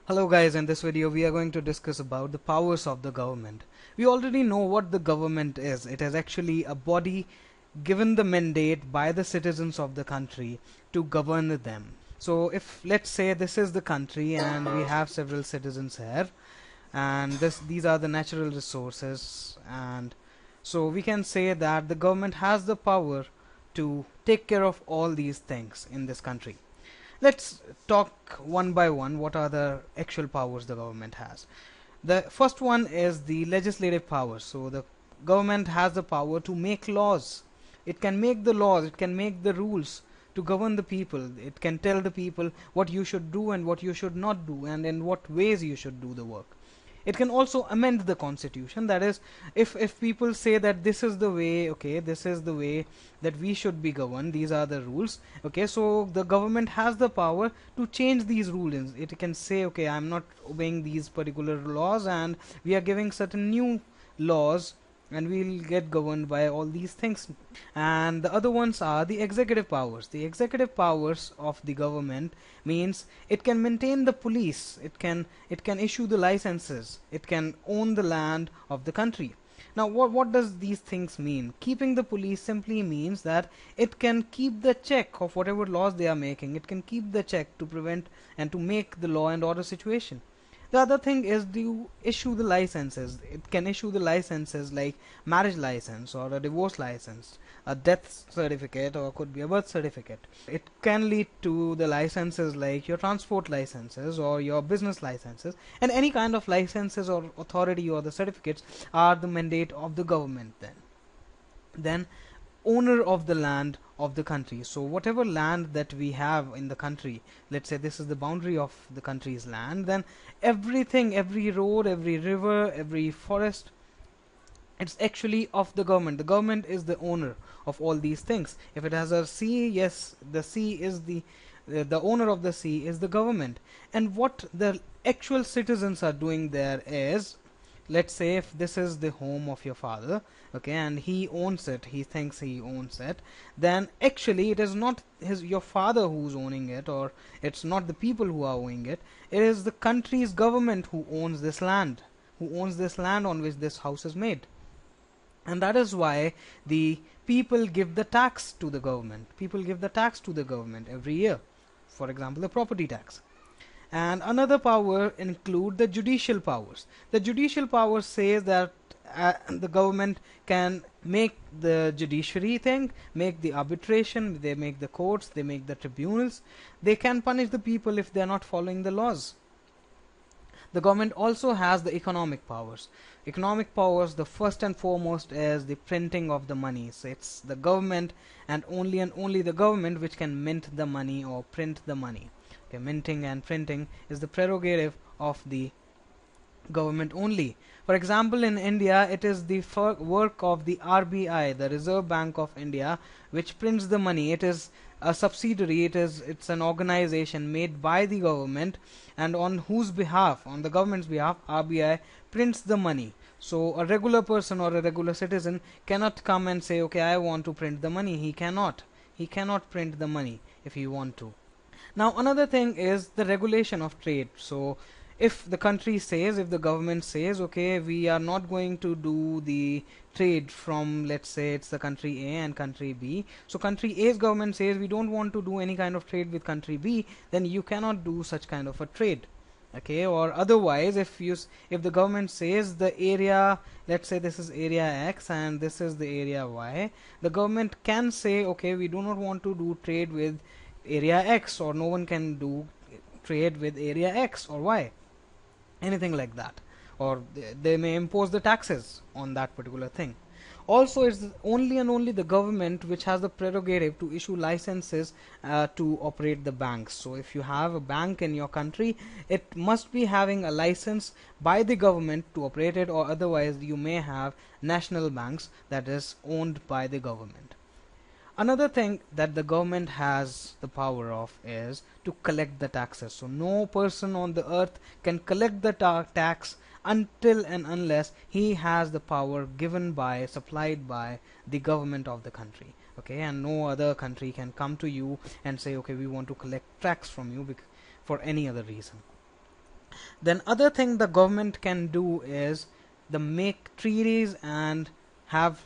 Hello guys, in this video we are going to discuss about the powers of the government. We already know what the government is. It is actually a body given the mandate by the citizens of the country to govern them. So if let's say this is the country and we have several citizens here, and these are the natural resources, and so we can say that the government has the power to take care of all these things in this country. Let's talk one by one what are the actual powers the government has. The first one is the legislative power. So the government has the power to make laws. It can make the laws, it can make the rules to govern the people. It can tell the people what you should do and what you should not do, and in what ways you should do the work. It can also amend the constitution. That is, if people say that this is the way, okay, this is the way that we should be governed, these are the rules, okay, so the government has the power to change these rules. It can say, okay, I'm not obeying these particular laws and we are giving certain new laws and we'll get governed by all these things. And the other ones are the executive powers. The executive powers of the government means it can maintain the police, it can issue the licenses, it can own the land of the country. Now what does these things mean? Keeping the police simply means that it can keep the check of whatever laws they are making. It can keep the check to prevent and to make the law and order situation. The other thing is to issue the licenses. It can issue the licenses like marriage license or a divorce license, a death certificate, or could be a birth certificate. It can lead to the licenses like your transport licenses or your business licenses, and any kind of licenses or authority or the certificates are the mandate of the government. Then owner of the land of the country. So whatever land that we have in the country, let's say this is the boundary of the country's land, then everything, every road, every river, every forest, it's actually of the government. The government is the owner of all these things. If it has a sea, yes, the sea is the owner of the sea is the government. And what the actual citizens are doing there is, let's say if this is the home of your father, okay, and he owns it, he thinks he owns it, then actually it is not your father who's owning it, or it's not the people who are owning it. It is the country's government who owns this land, on which this house is made. And that is why the people give the tax to the government. People give the tax to the government every year. For example, the property tax. And another power include the judicial powers. The judicial power says that the government can make the judiciary thing, make the arbitration, they make the courts, they make the tribunals. They can punish the people if they are not following the laws. The government also has the economic powers. Economic powers, the first and foremost is the printing of the money. So it's the government and only the government which can mint the money or print the money. Okay, minting and printing is the prerogative of the government only. For example, in India, it is the work of the RBI, the Reserve Bank of India, which prints the money. It is a subsidiary, it's an organization made by the government, and on whose behalf, on the government's behalf, RBI prints the money. So a regular person or a regular citizen cannot come and say, okay, I want to print the money. He cannot print the money if he want to. Now another thing is the regulation of trade. So if the country says, if the government says, okay, we are not going to do the trade from, let's say it's the country A and country B, so country A's government says we don't want to do any kind of trade with country B, then you cannot do such kind of a trade. Okay, or otherwise, if the government says the area, let's say this is area X and this is the area Y, the government can say, okay, we do not want to do trade with area X, or no one can do trade with area X or Y, anything like that, or they may impose the taxes on that particular thing. Also, it's only and only the government which has the prerogative to issue licenses to operate the banks. So if you have a bank in your country, it must be having a license by the government to operate it, or otherwise you may have national banks that is owned by the government. Another thing that the government has the power of is to collect the taxes. So no person on the earth can collect the tax until and unless he has the power supplied by the government of the country. Okay, and no other country can come to you and say, okay, we want to collect tax from you for any other reason. Then other thing the government can do is the make treaties and have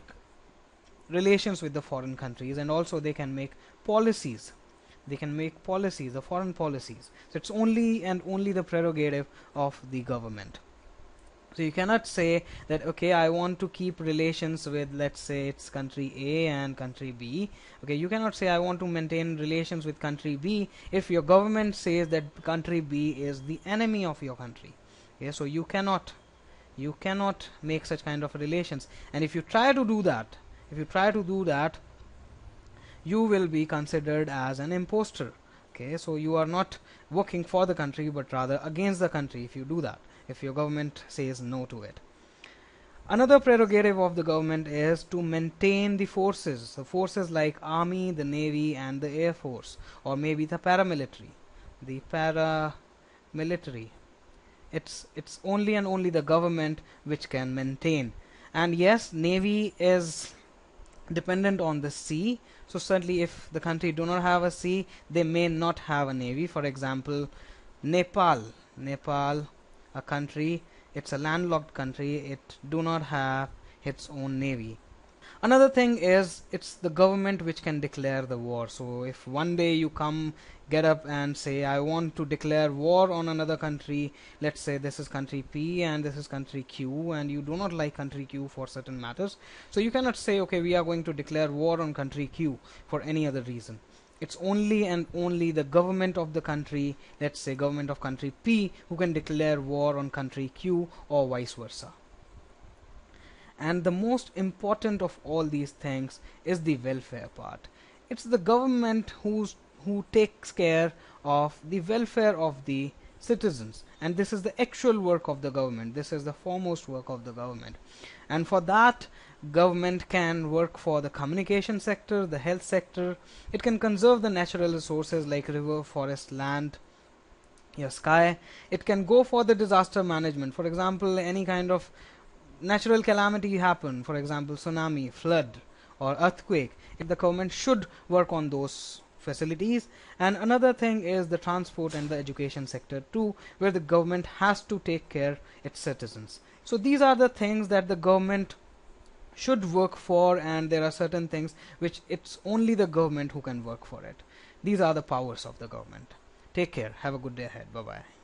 relations with the foreign countries, and also they can make policies. They can make policies, the foreign policies. So it's only and only the prerogative of the government. So you cannot say that, okay, I want to keep relations with, let's say, it's country A and country B. Okay, you cannot say I want to maintain relations with country B if your government says that country B is the enemy of your country. Okay, so you cannot make such kind of relations. And if you try to do that, you will be considered as an imposter. Okay, so you are not working for the country but rather against the country if you do that, if your government says no to it. Another prerogative of the government is to maintain the forces like army, the navy and the air force, or maybe the paramilitary. It's only and only the government which can maintain. And yes, navy is dependent on the sea. So certainly if the country do not have a sea, they may not have a navy. For example, Nepal, a country, it's a landlocked country, it do not have its own navy. Another thing is it's the government which can declare the war. So if one day you get up and say I want to declare war on another country, let's say this is country P and this is country Q, and you do not like country Q for certain matters, so you cannot say, okay, we are going to declare war on country Q for any other reason. It's only and only the government of the country, let's say government of country P, who can declare war on country Q or vice versa. And the most important of all these things is the welfare part. It's the government who takes care of the welfare of the citizens, and this is the actual work of the government. This is the foremost work of the government. And for that, government can work for the communication sector, the health sector. It can conserve the natural resources like river, forest, land, your sky. It can go for the disaster management. For example, any kind of natural calamity happen, for example tsunami, flood or earthquake, the government should work on those facilities. And another thing is the transport and the education sector too, where the government has to take care its citizens. So these are the things that the government should work for, and there are certain things which it's only the government who can work for it. These are the powers of the government. Take care, have a good day ahead, bye bye.